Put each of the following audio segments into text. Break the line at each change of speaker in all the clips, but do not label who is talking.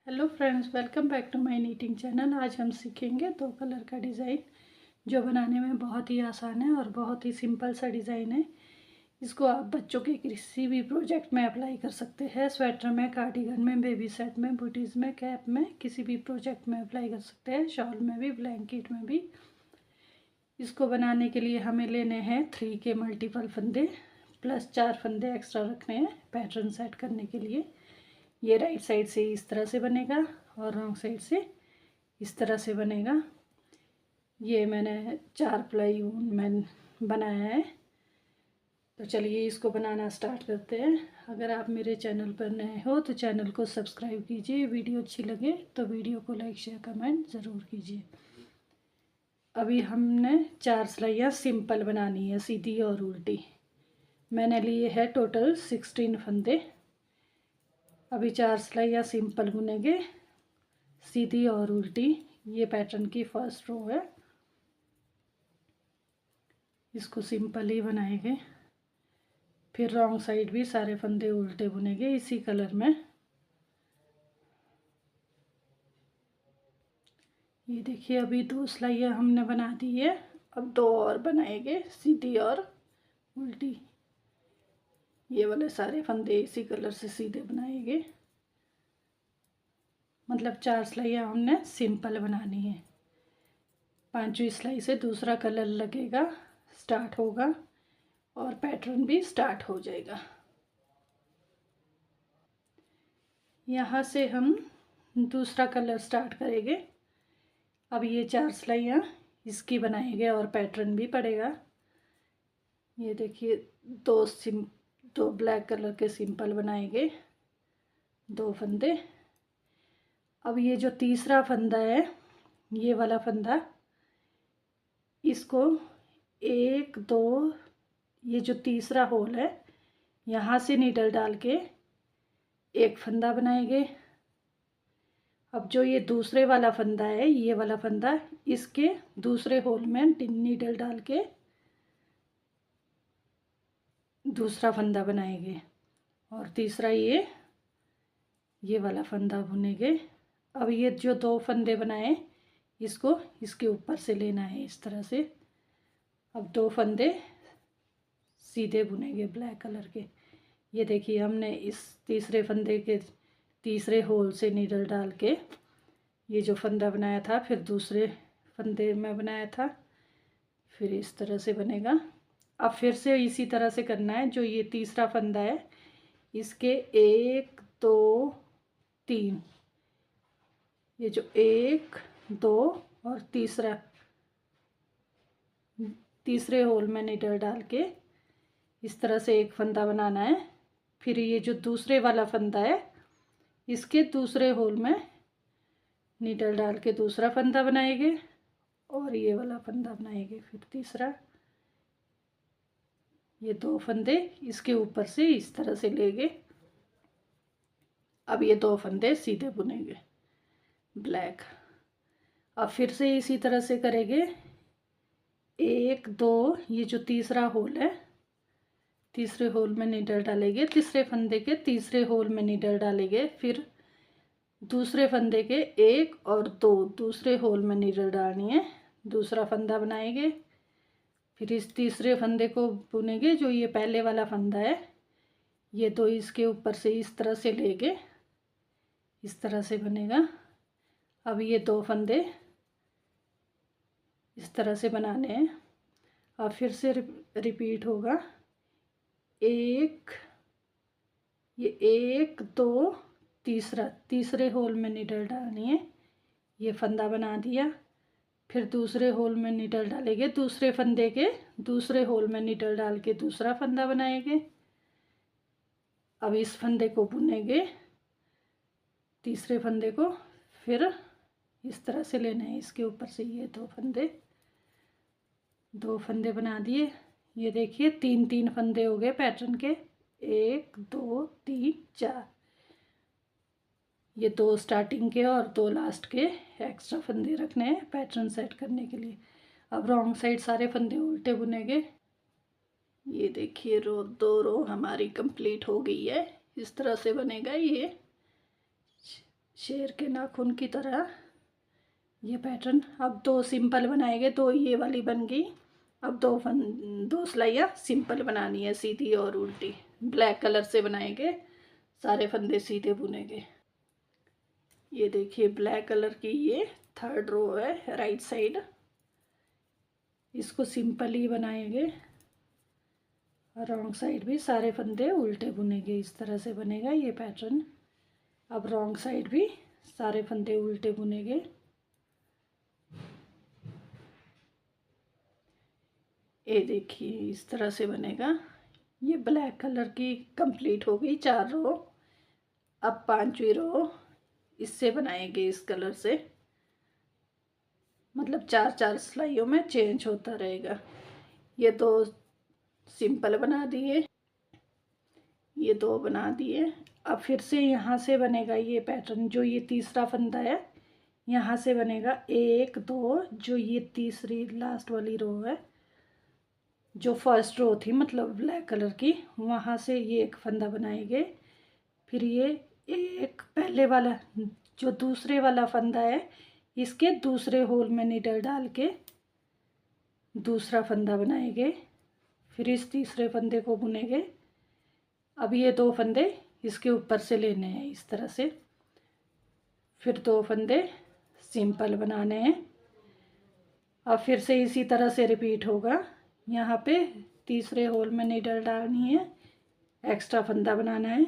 Hello friends, welcome back to my knitting channel. आज हम सीखेंगे दो कलर का डिज़ाइन जो बनाने में बहुत ही आसान है और बहुत ही सिंपल सा डिज़ाइन है। इसको आप बच्चों के किसी भी प्रोजेक्ट में अप्लाई कर सकते हैं। स्वेटर में, कार्डिगन में, बेबी सेट में, बूटीज़ में, कैप में, किसी भी प्रोजेक्ट में अप्लाई कर सकते हैं। शॉल में भी, ब्लैंकेट में भी। इसको बनाने के लिए हमें लेने हैं 3 के मल्टीपल फंदे प्लस 4 फंदे एक्स्ट्रा रखने हैं पैटर्न सेट करने के लिए। ये राइट साइड से इस तरह से बनेगा और रॉन्ग साइड से इस तरह से बनेगा। ये मैंने 4 प्लाई ऊन मैन बनाया है। तो चलिए इसको बनाना स्टार्ट करते हैं। अगर आप मेरे चैनल पर नए हो तो चैनल को सब्सक्राइब कीजिए। वीडियो अच्छी लगे तो वीडियो को लाइक शेयर कमेंट ज़रूर कीजिए। अभी हमने 4 सिलाइयाँ सिंपल बनानी है, सीधी और उल्टी। मैंने लिए है टोटल 16 फंदे। अभी 4 सिलाइयाँ सिंपल बुनेंगे, सीधी और उल्टी। ये पैटर्न की फर्स्ट रो है, इसको सिंपल ही बनाएंगे। फिर रॉन्ग साइड भी सारे फंदे उल्टे बुनेंगे इसी कलर में। ये देखिए, अभी 2 सिलाइयाँ हमने बना दी है। अब 2 और बनाएंगे, सीधी और उल्टी। ये वाले सारे फंदे इसी कलर से सीधे बनाएंगे। मतलब 4 सिलाइयाँ हमने सिंपल बनानी है। 5वीं सिलाई से दूसरा कलर लगेगा, स्टार्ट होगा और पैटर्न भी स्टार्ट हो जाएगा। यहाँ से हम दूसरा कलर स्टार्ट करेंगे। अब ये 4 सिलाइयाँ इसकी बनाएंगे और पैटर्न भी पड़ेगा। ये देखिए, दो ब्लैक कलर के सिंपल बनाएंगे, 2 फंदे। अब ये जो तीसरा फंदा है, ये वाला फंदा, इसको 1 2, ये जो तीसरा होल है यहाँ से नीडल डाल के एक फंदा बनाएंगे। अब जो ये दूसरे वाला फंदा है, ये वाला फंदा, इसके दूसरे होल में नीडल डाल के दूसरा फंदा बनाएंगे और तीसरा ये वाला फंदा बुनेंगे। अब ये जो 2 फंदे बनाए, इसको इसके ऊपर से लेना है इस तरह से। अब 2 फंदे सीधे बुनेंगे ब्लैक कलर के। ये देखिए, हमने इस तीसरे फंदे के तीसरे होल से नीडल डाल के ये जो फंदा बनाया था, फिर दूसरे फंदे में बनाया था, फिर इस तरह से बनेगा। अब फिर से इसी तरह से करना है। जो ये तीसरा फंदा है, इसके 1 2 3, ये जो 1 2 और तीसरे होल में नीडल डाल के इस तरह से एक फंदा बनाना है। फिर ये जो दूसरे वाला फंदा है, इसके दूसरे होल में नीडल डाल के दूसरा फंदा बनाएंगे और ये वाला फंदा बनाएंगे, फिर तीसरा। ये 2 फंदे इसके ऊपर से इस तरह से लेंगे। अब ये 2 फंदे सीधे बुनेंगे ब्लैक। अब फिर से इसी तरह से करेंगे। 1 2, ये जो तीसरा होल है, तीसरे होल में नीडल डालेंगे, तीसरे फंदे के तीसरे होल में नीडल डालेंगे। फिर दूसरे फंदे के 1 और 2 दूसरे होल में नीडल डालनी है, दूसरा फंदा बनाएंगे। फिर इस तीसरे फंदे को बुनेंगे। जो ये पहले वाला फंदा है, ये 2 इसके ऊपर से इस तरह से लेंगे, इस तरह से बनेगा। अब ये 2 फंदे इस तरह से बनाने हैं। अब फिर से रिपीट होगा। ये 1 2, तीसरे होल में नीडल डालनी है, ये फंदा बना दिया। फिर दूसरे होल में नीडल डालेंगे, दूसरे फंदे के दूसरे होल में नीडल डाल के दूसरा फंदा बनाएंगे। अब इस फंदे को बुनेंगे, तीसरे फंदे को, फिर इस तरह से लेना है इसके ऊपर से। ये 2 फंदे बना दिए। ये देखिए, 3 3 फंदे हो गए पैटर्न के। 1 2 3 4, ये 2 स्टार्टिंग के और 2 लास्ट के एक्स्ट्रा फंदे रखने हैं पैटर्न सेट करने के लिए। अब रॉन्ग साइड सारे फंदे उल्टे बुनेंगे। ये देखिए, 2 रो हमारी कंप्लीट हो गई है। इस तरह से बनेगा ये शेर के नाखून की तरह ये पैटर्न। अब दो सिंपल बनाएंगे, दो ये वाली बन गई। अब दो सिलाइयाँ सिंपल बनानी है, सीधी और उल्टी। ब्लैक कलर से बनाएंगे, सारे फंदे सीधे बुनेंगे। ये देखिए ब्लैक कलर की ये थर्ड रो है राइट साइड, इसको सिंपल ही बनाएंगे। रॉन्ग साइड भी सारे फंदे उल्टे बुनेंगे, इस तरह से बनेगा ये पैटर्न। अब रॉन्ग साइड भी सारे फंदे उल्टे बुनेंगे। ये देखिए इस तरह से बनेगा। ये ब्लैक कलर की कंप्लीट हो गई 4 रो। अब 5वीं रो इससे बनाएंगे, इस कलर से, मतलब 4-4 सिलाइयों में चेंज होता रहेगा। ये 2 सिंपल बना दिए, ये 2 बना दिए। अब फिर से यहाँ से बनेगा ये पैटर्न। जो ये तीसरा फंदा है यहाँ से बनेगा 1 2, जो ये तीसरी लास्ट वाली रो है, जो फर्स्ट रो थी मतलब ब्लैक कलर की, वहाँ से ये एक फंदा बनाएंगे। फिर ये एक पहले वाला जो दूसरे वाला फंदा है, इसके दूसरे होल में नीडल डाल के दूसरा फंदा बनाएंगे। फिर इस तीसरे फंदे को बुनेंगे। अब ये 2 फंदे इसके ऊपर से लेने हैं इस तरह से। फिर 2 फंदे सिंपल बनाने हैं। अब फिर से इसी तरह से रिपीट होगा। यहाँ पे तीसरे होल में नीडल डालनी है, एक्स्ट्रा फंदा बनाना है।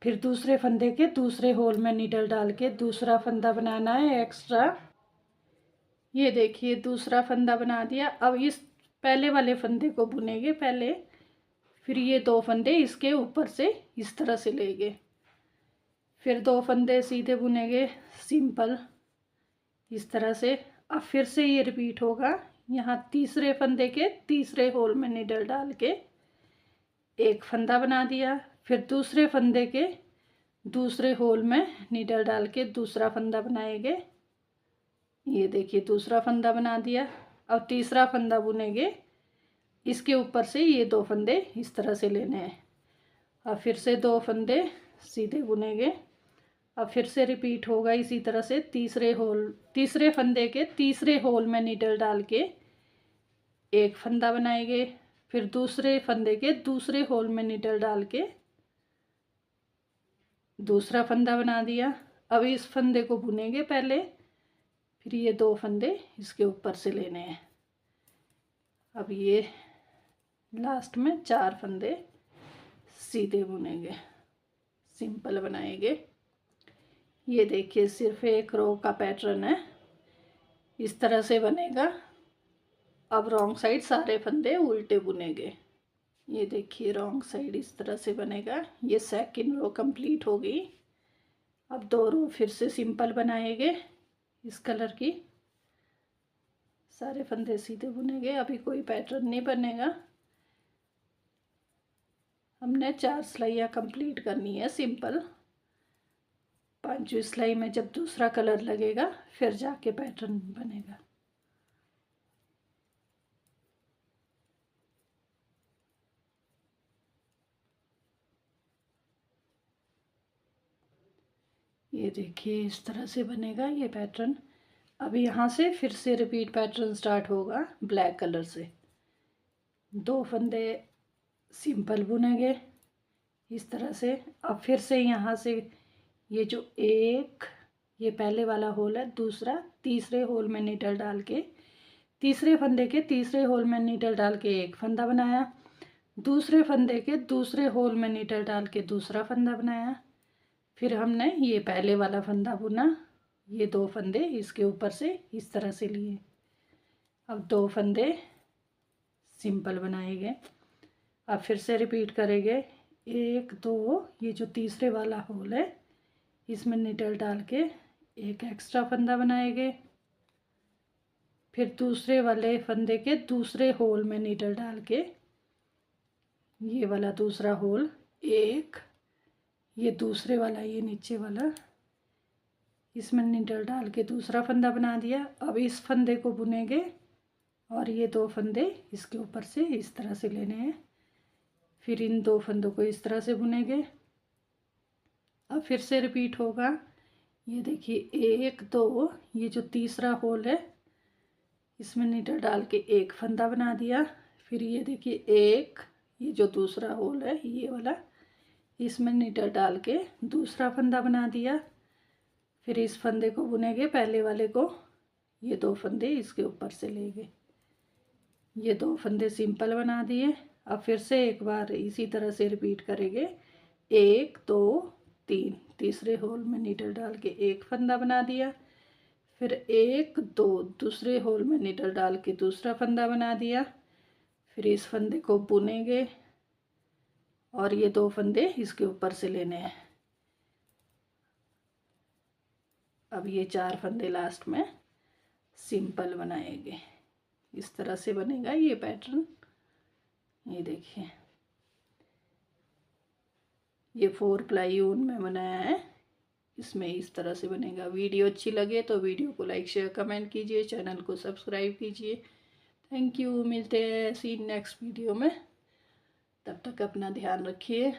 फिर दूसरे फंदे के दूसरे होल में नीडल डाल के दूसरा फंदा बनाना है एक्स्ट्रा। ये देखिए दूसरा फंदा बना दिया। अब इस पहले वाले फंदे को बुनेंगे पहले, फिर ये 2 फंदे इसके ऊपर से इस तरह से लेंगे। फिर 2 फंदे सीधे बुनेंगे सिंपल इस तरह से। अब फिर से ये रिपीट होगा। यहाँ तीसरे फंदे के तीसरे होल में नीडल डाल के एक फंदा बना दिया। फिर दूसरे फंदे के दूसरे होल में नीडल डाल के दूसरा फंदा बनाएंगे। ये देखिए दूसरा फंदा बना दिया। अब तीसरा फंदा बुनेंगे, इसके ऊपर से ये 2 फंदे इस तरह से लेने हैं। अब फिर से 2 फंदे सीधे बुनेंगे। अब फिर से रिपीट होगा इसी तरह से। तीसरे फंदे के तीसरे होल में नीडल डाल के एक फंदा बनाएंगे। फिर दूसरे फंदे के दूसरे होल में नीडल डाल के दूसरा फंदा बना दिया। अब इस फंदे को बुनेंगे पहले, फिर ये 2 फंदे इसके ऊपर से लेने हैं। अब ये लास्ट में 4 फंदे सीधे बुनेंगे, सिंपल बनाएंगे। ये देखिए सिर्फ एक रो का पैटर्न है, इस तरह से बनेगा। अब रॉन्ग साइड सारे फंदे उल्टे बुनेंगे। ये देखिए रॉन्ग साइड इस तरह से बनेगा। ये सेकंड रो कंप्लीट हो गई। अब 2 रो फिर से सिंपल बनाएंगे इस कलर की, सारे फंदे सीधे बुनेंगे। अभी कोई पैटर्न नहीं बनेगा, हमने 4 सिलाइयाँ कंप्लीट करनी है सिंपल। 5वीं सिलाई में जब दूसरा कलर लगेगा फिर जाके पैटर्न बनेगा। ये देखिए इस तरह से बनेगा ये पैटर्न। अब यहाँ से फिर से रिपीट पैटर्न स्टार्ट होगा ब्लैक कलर से। 2 फंदे सिंपल बुनेंगे इस तरह से। अब फिर से यहाँ से ये जो ये पहले वाला होल है, दूसरा तीसरे होल में नीडल डाल के तीसरे फंदे के तीसरे होल में नीडल डाल के एक फंदा बनाया। दूसरे फंदे के दूसरे होल में नीडल डाल के दूसरा फंदा बनाया। फिर हमने ये पहले वाला फंदा बुना, ये 2 फंदे इसके ऊपर से इस तरह से लिए। अब 2 फंदे सिंपल बनाएंगे। अब फिर से रिपीट करेंगे 1 2, ये जो तीसरे वाला होल है इसमें नीडल डाल के एक एक्स्ट्रा फंदा बनाएंगे। फिर दूसरे वाले फंदे के दूसरे होल में नीडल डाल के ये वाला दूसरा होल, ये दूसरे वाला ये नीचे वाला, इसमें नीडल डाल के दूसरा फंदा बना दिया। अब इस फंदे को बुनेंगे और ये 2 फंदे इसके ऊपर से इस तरह से लेने हैं। फिर इन 2 फंदों को इस तरह से बुनेंगे। अब फिर से रिपीट होगा। ये देखिए 1 2, ये जो तीसरा होल है इसमें नीडल डाल के एक फंदा बना दिया। फिर ये देखिए 1, ये जो दूसरा होल है ये वाला, इसमें नीडल डाल के दूसरा फंदा बना दिया। फिर इस फंदे को बुनेंगे पहले वाले को, ये 2 फंदे इसके ऊपर से लेंगे। ये 2 फंदे सिंपल बना दिए। अब फिर से एक बार इसी तरह से रिपीट करेंगे। 1 2 3, तीसरे होल में नीडल डाल के एक फंदा बना दिया। फिर 1 2, दूसरे होल में नीडल डाल के दूसरा फंदा बना दिया। फिर इस फंदे को बुनेंगे और ये 2 फंदे इसके ऊपर से लेने हैं। अब ये 4 फंदे लास्ट में सिंपल बनाएंगे। इस तरह से बनेगा ये पैटर्न। ये देखिए ये 4 प्लाई ऊन में बनाया है, इसमें इस तरह से बनेगा। वीडियो अच्छी लगे तो वीडियो को लाइक शेयर कमेंट कीजिए, चैनल को सब्सक्राइब कीजिए। Thank you. मिलते हैं ऐसी नेक्स्ट वीडियो में, तब तक अपना ध्यान रखिए।